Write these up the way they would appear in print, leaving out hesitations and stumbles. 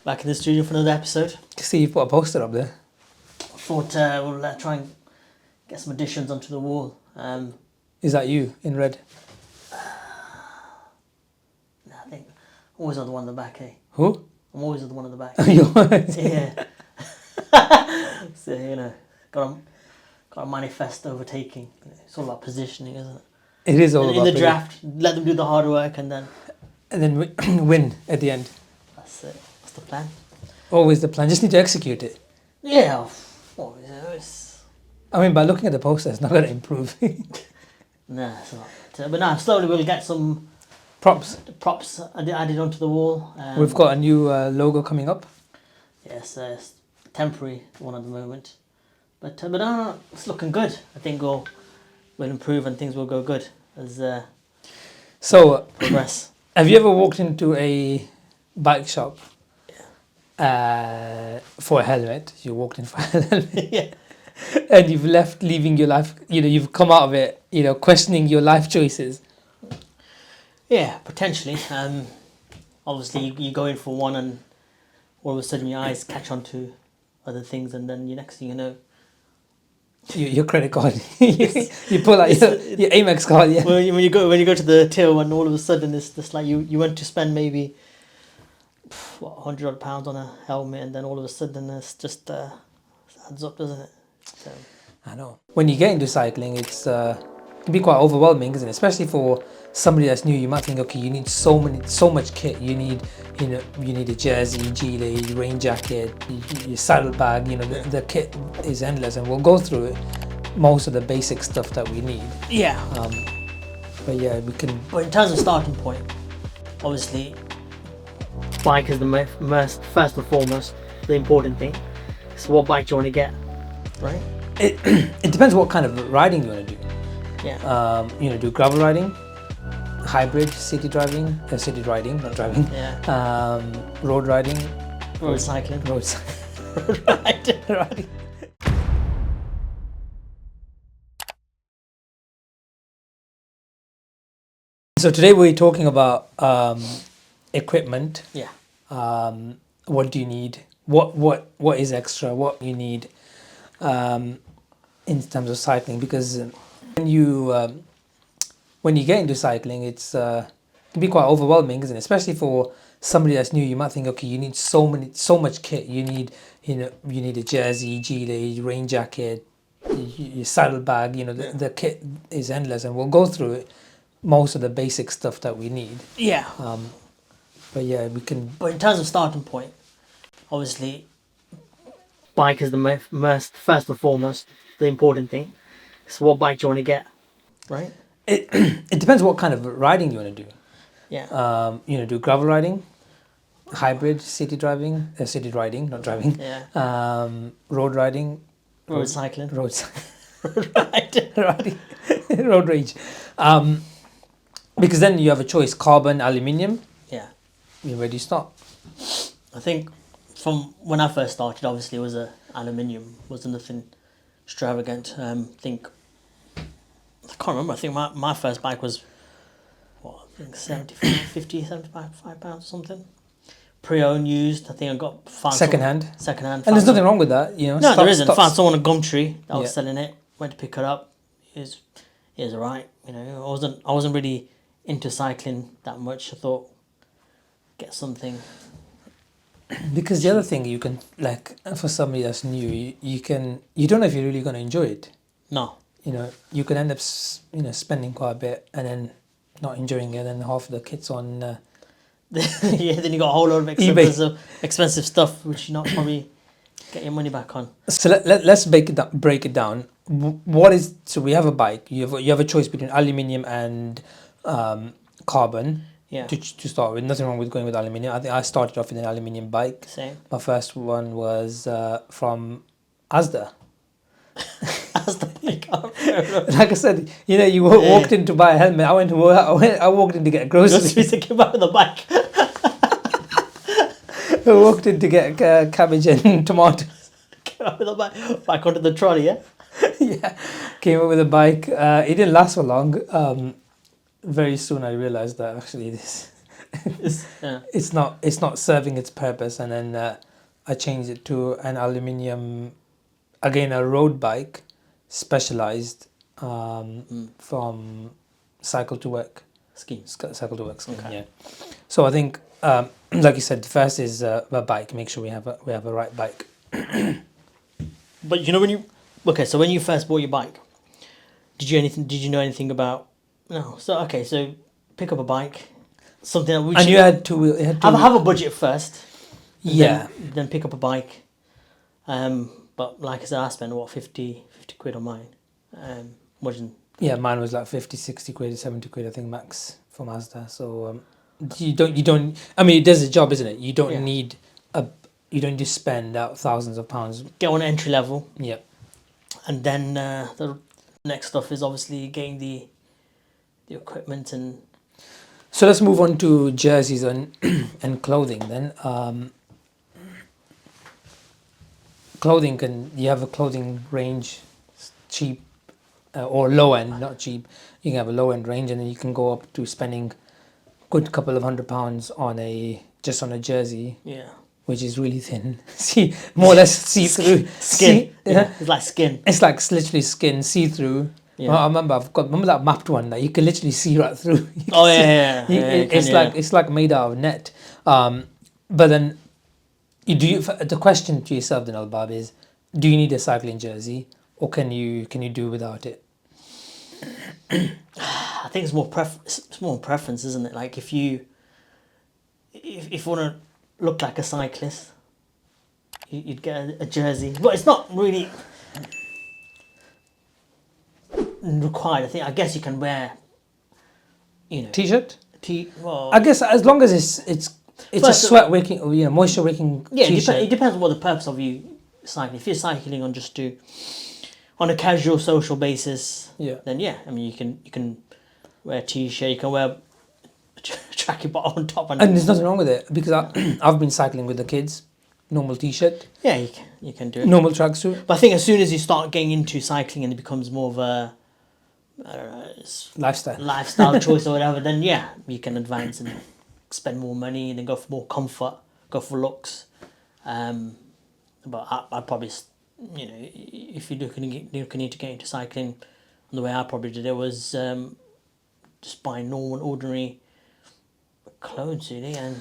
Back in the studio for another episode. See, you've put a poster up there. I thought we'll try and get some additions onto the wall. Is that you in red? I think I'm always on the one at the back, eh? Who? I'm always on the one at the back. Yeah. So, got to manifest overtaking. It's all about positioning, isn't it? It is all in about the draft, let them do the hard work and then win at the end. That's it. That's the plan. Always the plan. Just need to execute it. Yeah. I mean, by looking at the poster, it's not going to improve. Nah, it's not. But now slowly we'll get some Props. added onto the wall. We've got a new logo coming up. Yes, it's temporary one at the moment, but no, it's looking good. I think we'll improve and things will go good as progress. Have you ever walked into a bike shop? Yeah. For a helmet? You walked in for a helmet. Yeah. And you've left, leaving your life. You've come out of it. Questioning your life choices. Yeah, potentially. Obviously, you go in for one, and all of a sudden your eyes catch on to other things, and then next thing you know, your credit card. you pull out your Amex card. Yeah. Well, when you go to the till, and all of a sudden it's just like you went to spend maybe £100 on a helmet, and then all of a sudden it's just adds up, doesn't it? So. I know. When you get into cycling, it can be quite overwhelming, isn't it? Especially for somebody that's new. You might think, okay, you need so much kit. You need a jersey, gilet, rain jacket, your saddlebag. The kit is endless, and we'll go through it. Most of the basic stuff that we need. Yeah. But yeah, we can. But in terms of starting point, obviously, bike is the first and foremost the important thing. So what bike do you want to get, right? It depends what kind of riding you want to do. Yeah. Do gravel riding, hybrid, city riding, not driving. Yeah. Road riding, Road cycling. road riding. So today we're talking about equipment. Yeah. What do you need? What is extra? What you need in terms of cycling? Because when you get into cycling, it can be quite overwhelming, isn't it? Especially for somebody that's new. You might think, okay, you need so much kit. You need a jersey, gilet, rain jacket, your saddlebag. The kit is endless, and we'll go through it. Most of the basic stuff that we need. Yeah. But yeah, we can. But in terms of starting point, obviously, bike is the first and foremost the important thing. So what bike do you want to get, right? It depends what kind of riding you want to do. Yeah. Do gravel riding, hybrid, city riding, not driving. Yeah. Road riding, Road cycling. road Right. road rage. Because then you have a choice: carbon, aluminium. Yeah. Where do you start? I think from when I first started, obviously it was aluminium. Wasn't nothing extravagant. I can't remember. I think my first bike was I think 75 pounds or something. Pre-owned, used. I think I got Second hand. Second-hand. And there's nothing wrong with that, No, there isn't. Found someone on Gumtree that was Yeah. selling it. Went to pick it up. It was alright. I wasn't really into cycling that much. I thought get something. Because the other thing you can, like, for somebody that's new, you don't know if you're really going to enjoy it. No. You can end up spending quite a bit and then not enjoying it, and half of the kit's on Yeah, then you got a whole lot of expensive stuff which you're not probably get your money back on. So let's break it down. So we have a bike. You have a choice between aluminium and carbon. Yeah. To start with, nothing wrong with going with aluminium. I think I started off with an aluminium bike. Same. My first one was from Asda. Asda bike. Like I said, you walked in to buy a helmet. I walked in to get groceries. To came out with a bike. I walked in to get cabbage and tomatoes. Came out with a bike. Back onto the trolley, yeah. Yeah, came up with a bike. It didn't last for long. Very soon I realized that actually it's not serving its purpose. And then I changed it to an aluminium, again a road bike, specialized from cycle to work scheme. Cycle to work scheme. Okay. Yeah. So I think, like you said, the first is a bike. Make sure we have a right bike. But you know so when you first bought your bike, did you know anything about? No. So okay, so pick up a bike, something that And you had to have a budget first. Yeah. Then pick up a bike. But like I said, I spent what 50 quid on mine. Wasn't. Yeah, mine was like 50, 60 quid, 70 quid, I think max for Mazda. So you don't. I mean, it does the job, isn't it? You don't need you don't just spend out thousands of pounds. Get on entry level. Yeah. And then the next stuff is obviously getting the equipment and. So let's move on to jerseys and and clothing then. Clothing you have a clothing range, cheap or low end, not cheap. You can have a low end range, and then you can go up to spending good couple of £100 on a jersey. Yeah. Which is really thin. See, more or less see through skin. Yeah. It's like skin. It's like literally skin, see through. Yeah. Well, I remember that mapped one that you can literally see right through. Oh yeah. It's like made out of net. But then the question to yourself then, Albab, is do you need a cycling jersey, or can you do without it? I think it's more preference, isn't it? Like if you want to look like a cyclist, you'd get a jersey, but it's not really required. I guess you can wear, T-shirt. Well, I guess as long as it's a sweat wicking, moisture wicking. Yeah, T-shirt. it depends on what the purpose of you cycling. If you're cycling on a casual social basis, then I mean you can wear a T-shirt, you can wear a tracky bottom on top, and there's nothing wrong with it, because I've been cycling with the kids. Normal T-shirt. Yeah, you can do it. Normal tracksuit. But I think as soon as you start getting into cycling and it becomes more of a lifestyle choice or whatever, then you can advance and spend more money and then go for more comfort, go for looks. But I'd probably, if you're looking to get into cycling, the way I probably did it was just buy normal, ordinary clothes, really, and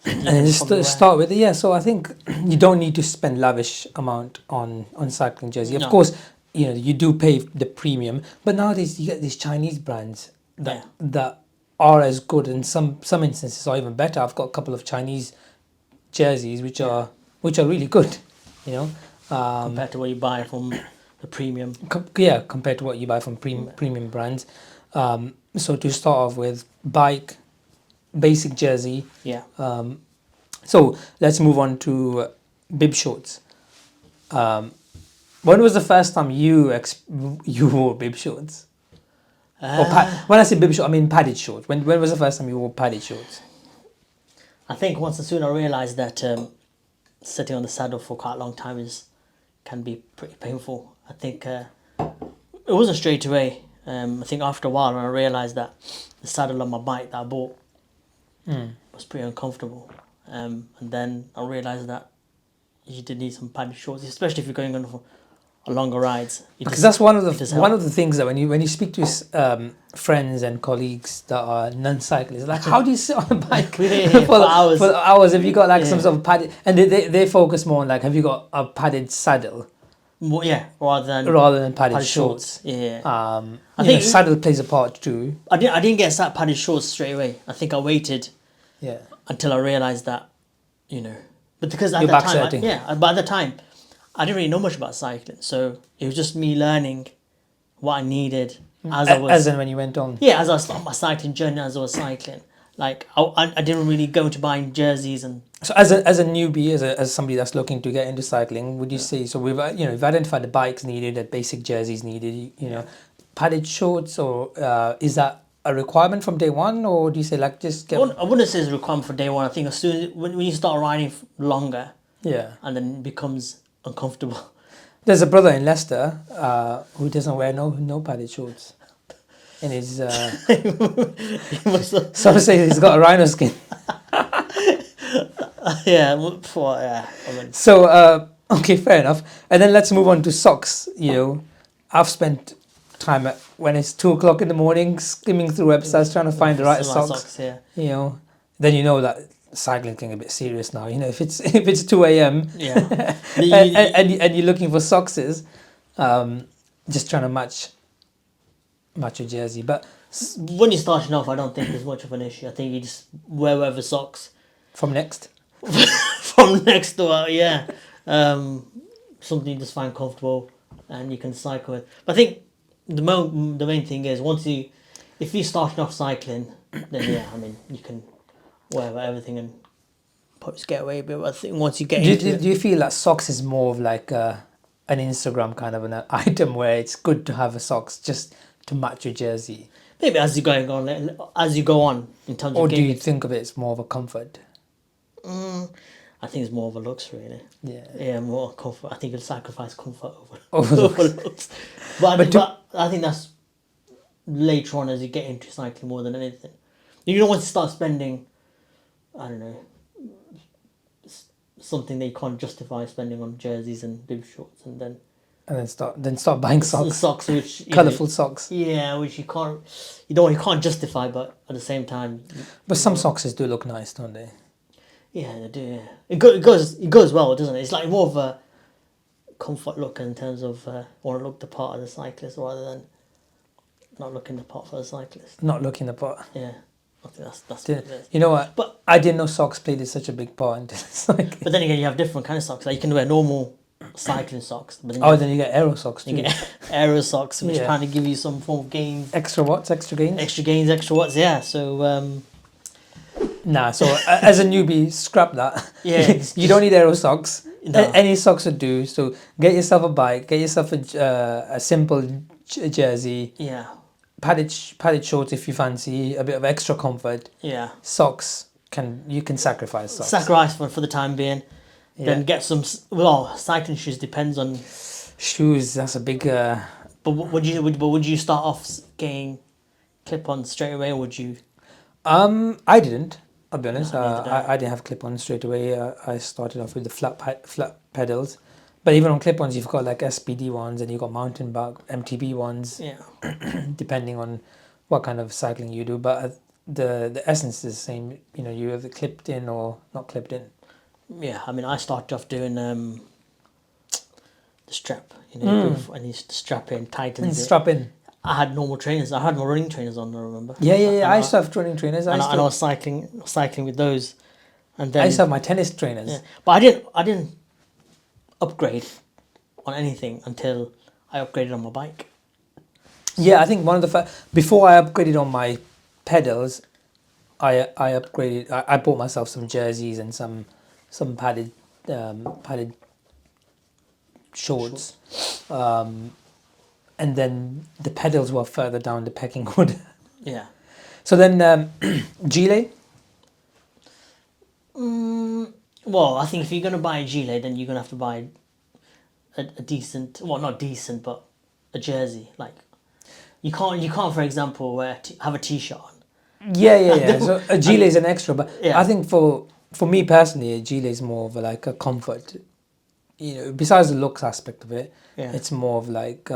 just start with it. Yeah, so I think you don't need to spend lavish amount on cycling jersey. Of course, you do pay the premium, but nowadays you get these Chinese brands that are as good, and some instances are even better. I've got a couple of Chinese jerseys which are really good, compared to what you buy from the premium. Compared to what you buy from premium brands. So to start off with, bike, basic jersey. Yeah. So let's move on to bib shorts. When was the first time you wore bib shorts? When I say bib shorts, I mean padded shorts. When was the first time you wore padded shorts? I think once as soon I realised that sitting on the saddle for quite a long time can be pretty painful. I think it wasn't straight away. I think after a while when I realised that the saddle on my bike that I bought was pretty uncomfortable. And then I realised that you did need some padded shorts, especially if you're going on for longer rides. Because that's one of the things that when you speak to friends and colleagues that are non-cyclists, like how do you sit on a bike for hours? For hours, have you got some sort of padded? And they focus more on have you got a padded saddle? Well, rather than padded shorts. Yeah. I think saddle plays a part too. I didn't get padded shorts straight away. I think I waited. Yeah. Until I realised that, but because at the time, but at the time, I didn't really know much about cycling, so it was just me learning what I needed as and when you went on. Yeah, as I started my cycling journey, as I was cycling, like I didn't really go into buying jerseys and. So as a newbie, as somebody that's looking to get into cycling, would you say so? We've we've identified the bikes needed, the basic jerseys needed. Padded shorts, or is that a requirement from day one, or do you say just get? I wouldn't say it's a requirement for day one. I think as soon when you start riding longer, and then it becomes uncomfortable. There's a brother in Leicester who doesn't wear no padded shorts. in his. He must have- Some say he's got a rhino skin. yeah, yeah. I mean, So okay, fair enough. And then let's move on to socks. You know, I've spent time when it's 2 o'clock in the morning skimming through websites trying to find the right socks. Yeah, You know, then you know that cycling can get a bit serious now. You know, if it's 2 a.m. yeah. and you're looking for socks, just trying to match your jersey. But When you're starting off, I don't think there's much of an issue. I think you just wear whatever socks from next, from next door. Yeah, something you just find comfortable and you can cycle with. But I think the main thing is if you're starting off cycling, then yeah, I mean you can wear everything and probably get away a bit. But I think once you get into it, do you feel that socks is more of like an Instagram kind of an item where it's good to have a socks just to match your jersey? maybe as you go on in terms Or of do getting you think of it as more of a comfort? I think it's more of a looks, really. Yeah. Yeah, more comfort. I think you'll sacrifice comfort Over over looks. looks. But I think that's later on as you get into cycling more than anything. You don't want to start spending, I don't know, something that you can't justify spending on jerseys and bib shorts, and then start buying socks. socks which Colourful socks. Yeah, which you can't justify, but at the same time. But some socks do look nice, don't they? Yeah, they do. Yeah, it goes well, doesn't it? It's like more of a comfort look in terms of want to look the part of the cyclist rather than not looking the part for the cyclist. Not looking the part. Yeah, I think that's what it is. You know what? But I didn't know socks played such a big part into cycling. But then again, you have different kind of socks. Like you can wear normal cycling socks, but then you get aero socks too. you get aero socks, which Yeah. kind of give you some form of gain, Extra watts, extra gains. extra watts. Yeah, so Nah, so as a newbie, scrap that. yeah, You don't need aero socks. No. Any socks would do. So get yourself a bike, get yourself a simple jersey, yeah, padded shorts if you fancy, a bit of extra comfort. yeah. Socks you can sacrifice socks. Sacrifice for the time being. Yeah. Then get some cycling shoes. Depends on. Shoes, that's a big. But would you start off getting clip-ons straight away, or would you? I didn't. I'll be honest. No, neither did I didn't have clip-ons straight away. I started off with the flat pedals, but even on clip-ons, you've got like SPD ones and you've got mountain bike MTB ones. Yeah. Depending on what kind of cycling you do, but the essence is the same. You know, you either clipped in or not clipped in. Yeah, I mean, I started off doing the strap. You know, and you strap in, tightens And it. strap in. I had normal trainers. I had my running trainers on. I remember. Yeah. And I used to have running trainers. And I was cycling with those, and then I used to have my tennis trainers. yeah. But I didn't upgrade on anything until I upgraded on my bike. Yeah, I think one of the before I upgraded on my pedals, I upgraded. I bought myself some jerseys and some padded shorts, and then the pedals were further down the pecking order. Yeah. So then, Gilet. Well, I think if you're gonna buy a gilet, then you're gonna have to buy a decent, well, not decent, but a jersey. Like you can't, for example, have a t-shirt on. Yeah. So a gilet is an extra, but Yeah. I think for me personally, a gilet is more of like a comfort. You know, besides the looks aspect of it, Yeah. it's more of like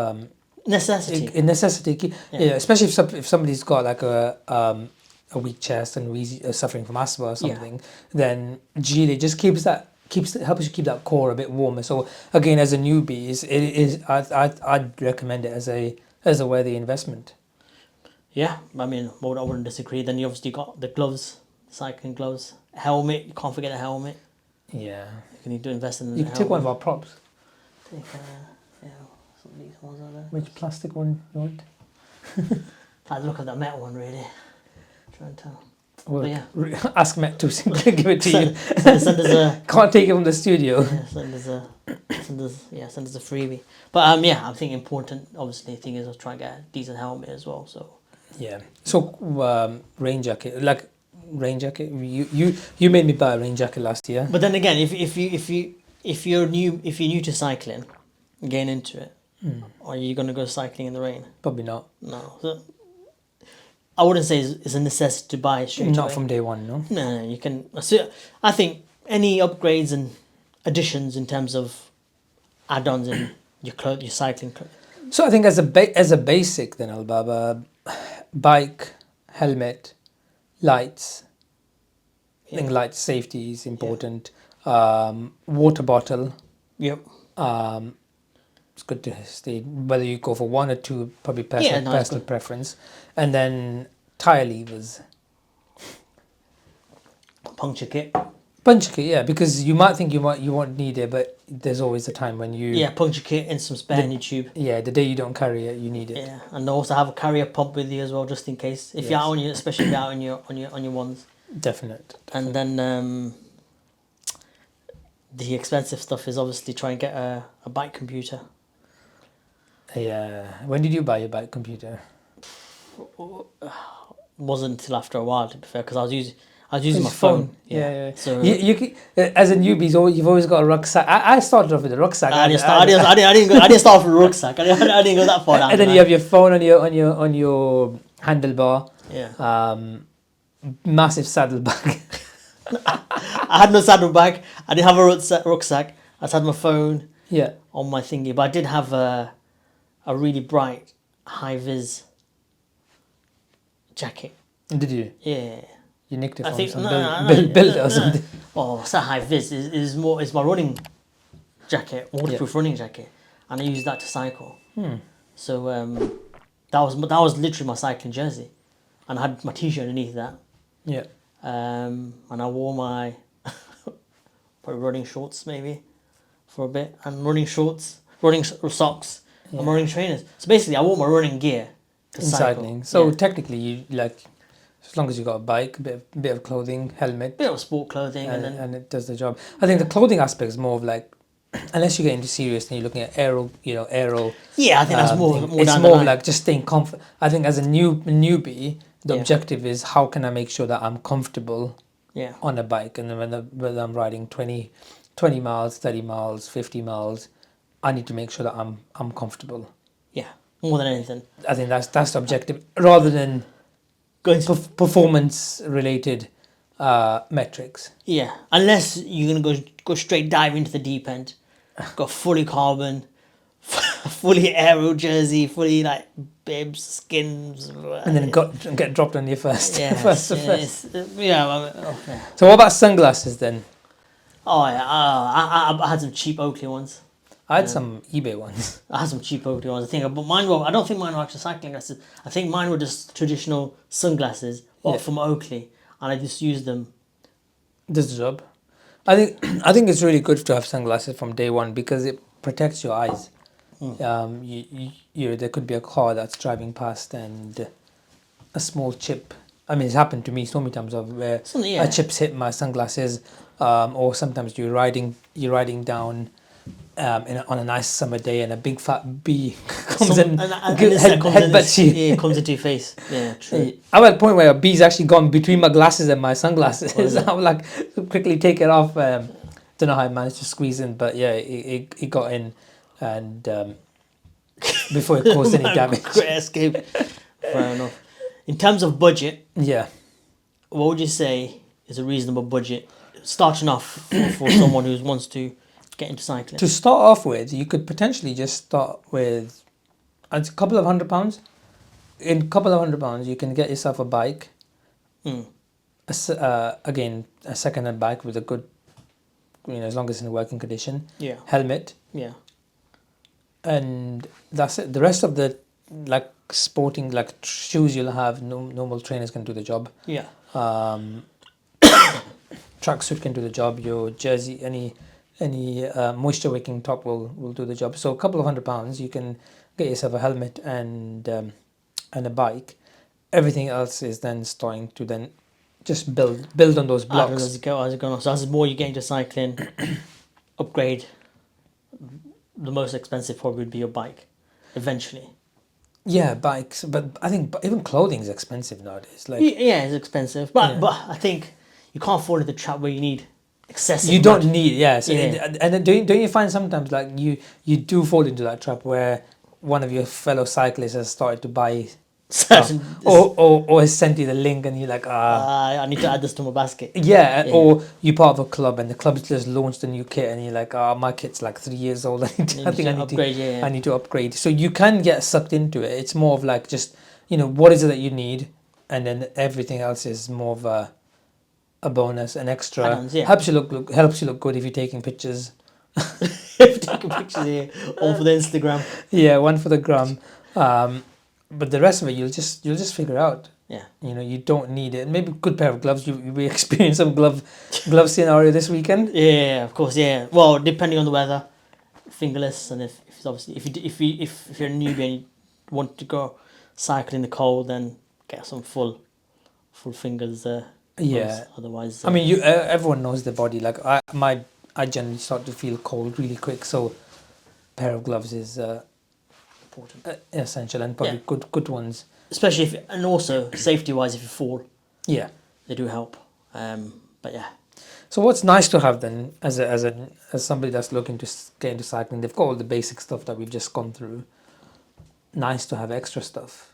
Necessity. a necessity. Yeah, especially if somebody's got like a weak chest and suffering from asthma or something, then gilet just helps you keep that core a bit warmer. So again, as a newbie, I'd recommend it as a worthy investment. Yeah, I mean, I wouldn't disagree. Then you obviously got the gloves, cycling gloves, helmet. You can't forget a helmet. Yeah, You need to invest in. you can take one of our props. Take some of these ones are there. Which plastic one you want? I'd look at that metal one really. Try and tell. Well, But yeah. ask Matt to give it to you. Send us a Can't take it from the studio. yeah, send us a freebie. But yeah, I think important. Obviously, the thing is, I'll try and get a decent helmet as well. So Yeah. So rain jacket, You made me buy a rain jacket last year. but then again, if you're new to cycling, getting into it, are you gonna go cycling in the rain? Probably not. No. So I wouldn't say it's a necessity to buy straight Not away. from day one, no. No, you can. So I think any upgrades and additions in terms of add-ons in your cycling. So I think as a basic, then Albaba, bike, helmet, lights. I think light safety is important. Water bottle. Yep. It's good to stay. Whether you go for one or two, probably personal preference, and then tire levers. Puncture kit. Puncture kit, yeah, because you might think you won't need it, but there's always a time when you. Yeah, puncture kit and some spare in your tube. Yeah, the day you don't carry it, you need it. Yeah, and also have a carrier pump with you as well, just in case if you're out on your, especially if you're out on your ones. Definite. And then the expensive stuff is obviously try and get a bike computer. Yeah. When did you buy your bike computer? Wasn't until after a while, to be fair, because I was using my phone. Yeah. So you as a newbie, you've always got a rucksack. I started off with a rucksack. I didn't start off with a rucksack. I didn't go that far down. And then you have your phone on your handlebar. Yeah. Massive saddlebag. I had no saddlebag. I didn't have a rucksack. I just had my phone. Yeah. On my thingy, but I did have a really bright high vis jacket. Did you? Yeah. You nicked it I from think some no, build or something. Oh, it's not high vis. It's my running jacket, waterproof running jacket, and I used that to cycle. So that was literally my cycling jersey, and I had my t-shirt underneath that. Yeah. And I wore my probably running shorts maybe for a bit, and running shorts, running socks, and running trainers. So basically, I wore my running gear to cycle. Cycling. So technically, you like. As long as you got a bike, a bit of clothing, helmet, bit of sport clothing, and it does the job. I think the clothing aspect is more of like, unless you get into serious and you're looking at aero. Yeah, I think that's more. It's more of like just staying comfort. I think as a newbie, the objective is how can I make sure that I'm comfortable on a bike, and then whether I'm riding 20 miles, 30 miles, 50 miles, I need to make sure that I'm comfortable. Yeah, more than anything. I think that's the objective, rather than performance related metrics. Yeah, unless you're gonna go straight dive into the deep end, got fully carbon, fully aero jersey, fully like bibs, skins, and then get dropped on your first. Yeah, first. yeah. So what about sunglasses then? Oh yeah, I had some cheap Oakley ones. I had some eBay ones. I had some cheap Oakley ones. I don't think mine were actually cycling glasses. I think mine were just traditional sunglasses from Oakley, and I just used them. Does the job. I think it's really good to have sunglasses from day one because it protects your eyes. There could be a car that's driving past and a small chip. I mean, it's happened to me so many times where a chip's hit my sunglasses, or sometimes you're riding down. On a nice summer day, and a big fat bee comes headbutts you. Yeah, it comes into your face. Yeah, true. I'm at a point where a bee's actually gone between my glasses and my sunglasses. I'm like, quickly take it off. Don't know how I managed to squeeze in, but yeah, it got in, and before it caused any damage. Great escape. Fair enough. In terms of budget, what would you say is a reasonable budget starting off for someone who wants to get into cycling? To start off with, you could potentially just start with a couple of £100. In a couple of £100, you can get yourself a bike. Again, a second-hand bike with a good, as long as it's in working condition. Yeah. Helmet. Yeah. And that's it. The rest of the sporting shoes you'll have, normal trainers can do the job. Yeah. Tracksuit can do the job. Your jersey, any moisture wicking top will do the job. So a couple of £100, you can get yourself a helmet and a bike. Everything else is then starting to then just build on those blocks. As it goes. So as more you get into cycling, upgrade. The most expensive probably would be your bike, eventually. Yeah, bikes, but I think even clothing is expensive nowadays. It's expensive, but I think you can't fall into the trap where you need excessive. You don't need, and don't you find sometimes you do fall into that trap where one of your fellow cyclists has started to buy certain. Or has sent you the link and you're like, I need to add this to my basket. yeah, Yeah. or you're part of a club and the club's just launched a new kit and you're like, my kit's like 3 years old. I think I need upgrade. Yeah. I need to upgrade. So you can get sucked into it. It's more of like just, what is it that you need, and then everything else is more of a bonus, an extra. Add-ons, yeah. Helps you look good if you're taking pictures. Taking pictures here, all for the Instagram. Yeah, one for the gram. But the rest of it, you'll just figure out. Yeah. You don't need it. Maybe a good pair of gloves. We experienced some glove scenario this weekend. Yeah, of course. Yeah. Well, depending on the weather, fingerless, and if it's obviously if you're a newbie and you want to go cycle in the cold, then get some full fingers. Yeah. gloves. Otherwise, I mean, everyone knows their body. Like I generally start to feel cold really quick, so pair of gloves is important. essential, and probably good ones. Especially and also safety wise, if you fall, Yeah. they do help. But yeah. So what's nice to have then, as somebody that's looking to get into cycling, they've got all the basic stuff that we've just gone through. Nice to have extra stuff.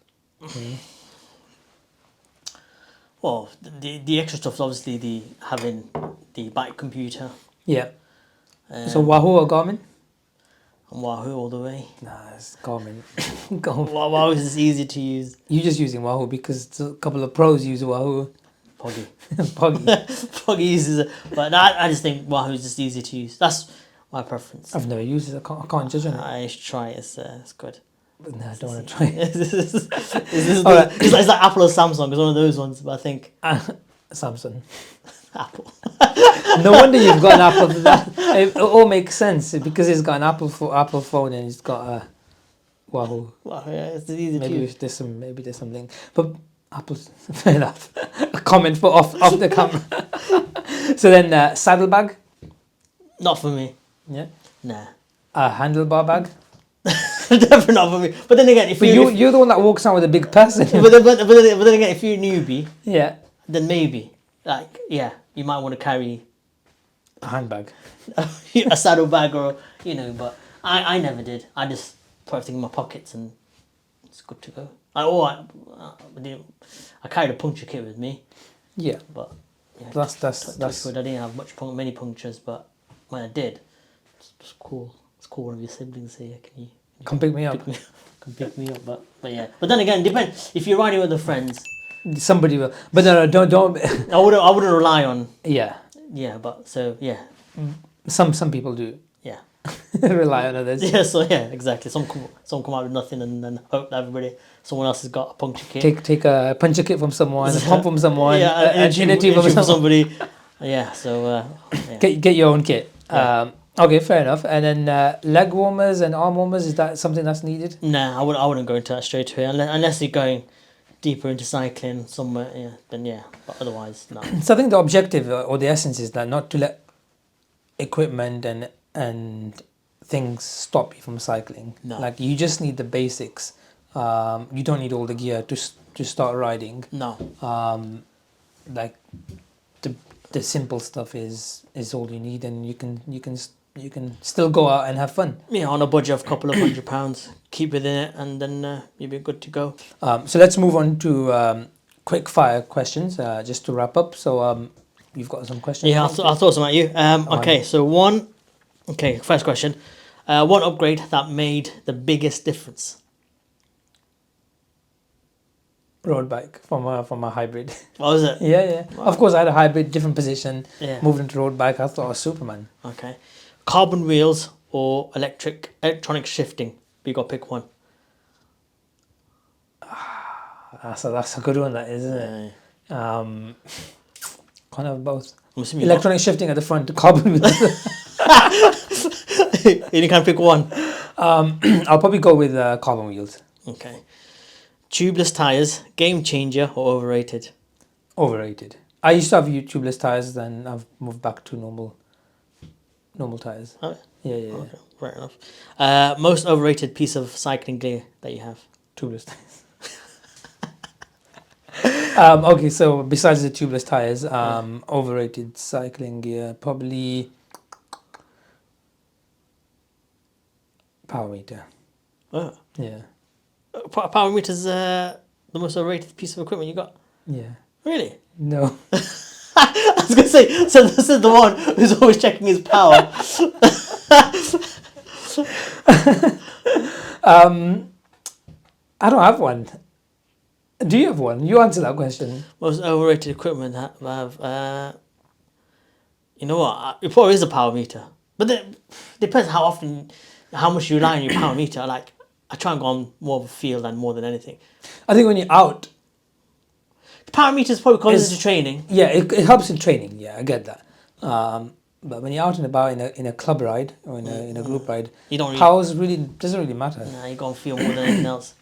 Well, the extra stuff is obviously the having the bike computer. Yeah. So Wahoo or Garmin? And Wahoo all the way. Nah, it's Garmin. Garmin. Wahoo is easy to use. You're just using Wahoo because a couple of pros use Wahoo. Poggy. Poggy. Poggy uses it. But I just think Wahoo is just easy to use. That's my preference. I've never used it. I can't judge on it. I should try it. It's good. But no, I don't want to try it. It's like Apple or Samsung. It's one of those ones. But I think Samsung. Apple. No wonder you've got an Apple. It all makes sense because he's got an Apple phone and he's got a Wahoo. Well, yeah, it's easy to Maybe use. there's something, but Apple's fair enough. A comment for off the camera. So then saddlebag. Not for me. Yeah. Nah. A handlebar bag. Definitely not for me. But then again, if But you're the one that walks around with a big person. but then again, if you're a newbie, Yeah. then maybe you might want to carry A handbag. a saddlebag or But I never did. I just put everything in my pockets and it's good to go. I carried a puncture kit with me, Yeah. but yeah, That's good. I didn't have many punctures, but when I did, it's cool. It's cool. One of your siblings here. Can you come pick me up. come pick me up? But yeah. But then again, depends. If you're riding with the friends, Somebody will, but no, don't. I wouldn't rely on. Yeah. Yeah, but so yeah. Some people do Yeah. rely on others. Yeah, so yeah, exactly. Some come out with nothing and then hope that someone else has got a puncture kit. Take a puncture kit from someone, a pump from someone, Yeah, an energy from from somebody. somebody. Yeah, so yeah. Get your own kit. Yeah. Okay, fair enough. And then leg warmers and arm warmers, is that something that's needed? Nah, I wouldn't go into that straight away unless you're going deeper into cycling somewhere. Yeah, then yeah, but otherwise no. So I think the objective or the essence is that not to let equipment and things stop you from cycling. No. Like you just need the basics. You don't need all the gear to start riding. No. Like the simple stuff is all you need, and you can still go out and have fun. Yeah, on a budget of a couple of £100, keep within it, and then you'll be good to go. So let's move on to quick fire questions, just to wrap up. So you've got some questions? Yeah, I'll throw some at you. Okay, so first question. One upgrade that made the biggest difference? Road bike from a hybrid. What was it? Yeah. Wow. Of course, I had a hybrid, different position. Yeah. Moved into road bike. I thought I was Superman. Okay. Carbon wheels or electronic shifting? You got to pick one. That's a good one, that is, isn't it? Yeah. Can't have both. I'm assuming Electronic shifting at the front, carbon wheels. you can't pick one. I'll probably go with carbon wheels. Okay. Tubeless tires, game changer or overrated? Overrated. I used to have tubeless tires, then I've moved back to normal tires. Oh, Yeah. okay, fair enough. Most overrated piece of cycling gear that you have? Tubeless tires. Okay, so besides the tubeless tires, overrated cycling gear, probably power meter. Oh. Yeah. Power meters, the the most overrated piece of equipment you got? Yeah. Really? No. I was gonna say, so this is the one who's always checking his power. I don't have one. Do you have one? You answer that question. Most overrated equipment that I have. You know what? It probably is a power meter, but then depends how often, how much you rely on your power meter. Like I try and go on more of a feel than more than anything. I think when you're out, The power meter is probably comes into training. yeah, it helps in training. Yeah, I get that. But when you're out and about in a club ride or in a group ride, You don't really. powers really doesn't really matter. Nah, you go and feel more than anything else.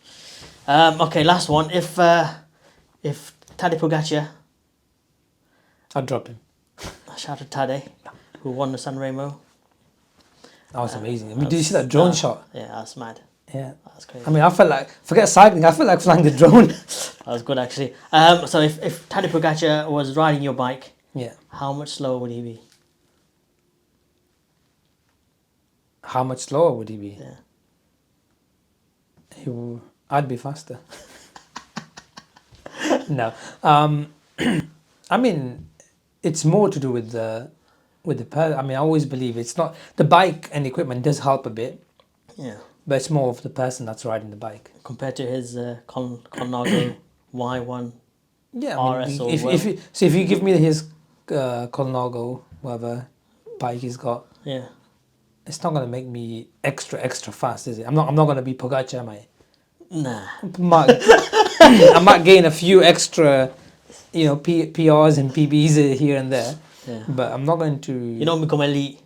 Okay, last one. If Tadej Pogacar, I'd drop him. shout out to Tadej, who won the San Remo. That was amazing. I mean, did you see that drone shot? Yeah, that's mad. Yeah. That's crazy. I mean, I felt like, forget cycling, I felt like flying the drone. That was good actually. So if Tadej Pogacar was riding your bike, Yeah. how much slower would he be? How much slower would he be? Yeah. I'd be faster. No. I mean, it's more to do with the I mean, I always believe it's not, the bike and equipment does help a bit, Yeah. but it's more of the person that's riding the bike. Compared to his Colnago Y1. Yeah, I RS mean, or if you give me his Colnago, whatever bike he's got, Yeah. it's not gonna make me extra fast, is it? I'm not gonna be Pogacar, am I? Nah. I might gain a few extra, PRs and PBs here and there, Yeah. but I'm not going to. You don't become elite.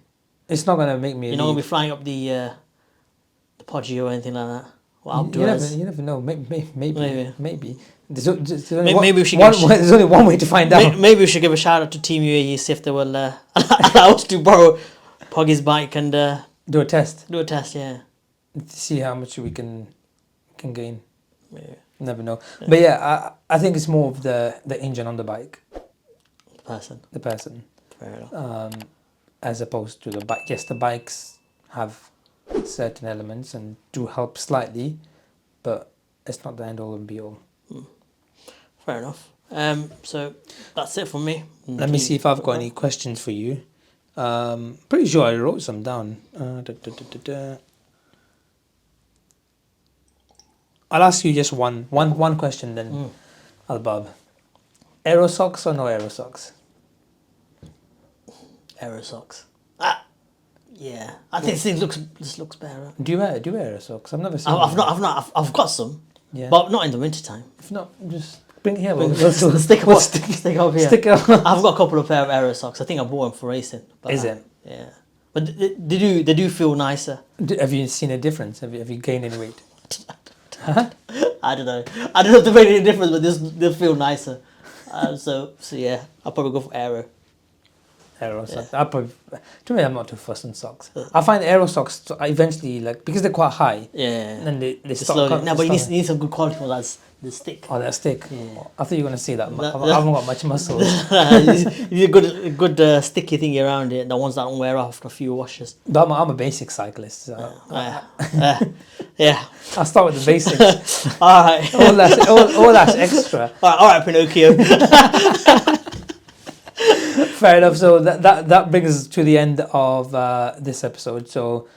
It's not gonna make me. You're not gonna be flying up the Poggio or anything like that. Or Alpe You d'Huez. never know. Maybe. Maybe. There's only Maybe one, we should one give- way, there's only one way to find out. Maybe we should give a shout out to Team UAE, see if they will allow us to borrow Poggy's bike and Do a test do a test. Yeah. to see how much we can gain. Maybe. Never know. But yeah, I think it's more of the engine on the bike, The person. the person, Fair enough. as opposed to the bike. Yes, the bikes have certain elements and do help slightly, but it's not the end all and be all. Fair enough. So that's it from me. Let me see if I've got any questions for you. Pretty sure I wrote some down. I'll ask you just one question then, Albab. Aero socks or no aero socks? Aero socks. Yeah. I think this looks better. Do you wear aero socks? I've never seen. I've got some. Yeah. But not in the winter time. If not, just bring it here. Stick up here. Stick up. I've got a couple of pair of aero socks. I think I bought them for racing. But, Is it? Yeah. But they do feel nicer. Have you seen a difference? Have you gained any weight? I don't know. I don't know if they make any difference, but they feel nicer. So yeah, I'll probably go for aero. Aero socks. To me, I'm not too fussed on socks. I find aero socks eventually, like, because they're quite high. Yeah. And they Slowly. No, but you need some good quality ones. The stick. Oh, that stick. Yeah. I thought you were gonna say that. I haven't got much muscle. You need a good sticky thing around it. The ones that don't wear off after a few washes. But I'm a basic cyclist. So Yeah. I'll start with the basics. All right. all that's extra. All right, Pinocchio. Fair enough. So that brings us to the end of this episode. So,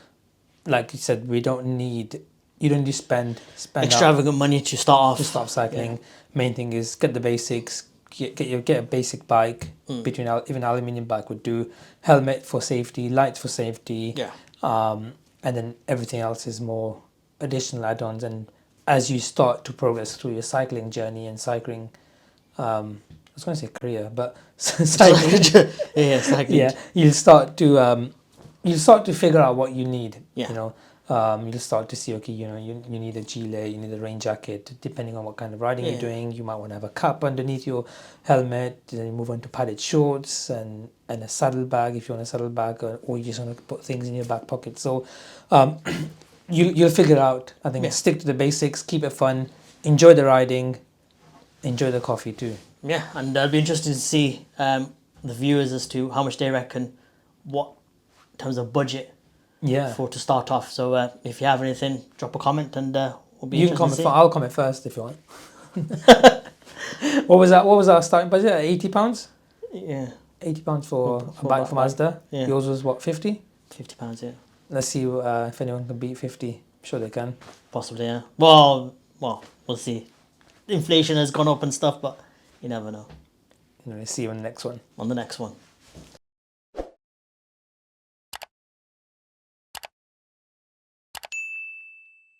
like you said, you don't need to spend Extravagant money to start off. to start cycling. Main thing is get the basics. Get a basic bike. Between even aluminium bike would do. Helmet for safety, lights for safety. Yeah. And then everything else is more additional add-ons. And as you start to progress through your cycling journey and cycling, I was going to say career, but cycling, Yeah, cycling. yeah, you'll start to figure out what you need. Yeah. You'll start to see, okay, you need a gilet, you need a rain jacket, depending on what kind of riding you're doing. You might want to have a cap underneath your helmet. Then you move on to padded shorts and a saddle bag if you want a saddle bag, or you just want to put things in your back pocket. So you'll figure out. I think stick to the basics, keep it fun, enjoy the riding, enjoy the coffee too. Yeah, and I'd be interested to see the viewers as to how much they reckon, what in terms of budget. Yeah. To start off. So if you have anything, drop a comment and we'll be You can interested comment. to see. I'll comment first if you want. What was that? What was our starting budget? £80. Yeah, £80 for a For bike a from bike. Mazda. Yeah. Yours was what, 50? £50. Yeah, Let's see if anyone can beat 50. I'm sure they can. possibly. Yeah. Well, we'll see. Inflation has gone up and stuff, but you never know. Let's see you on the next one. On the next one.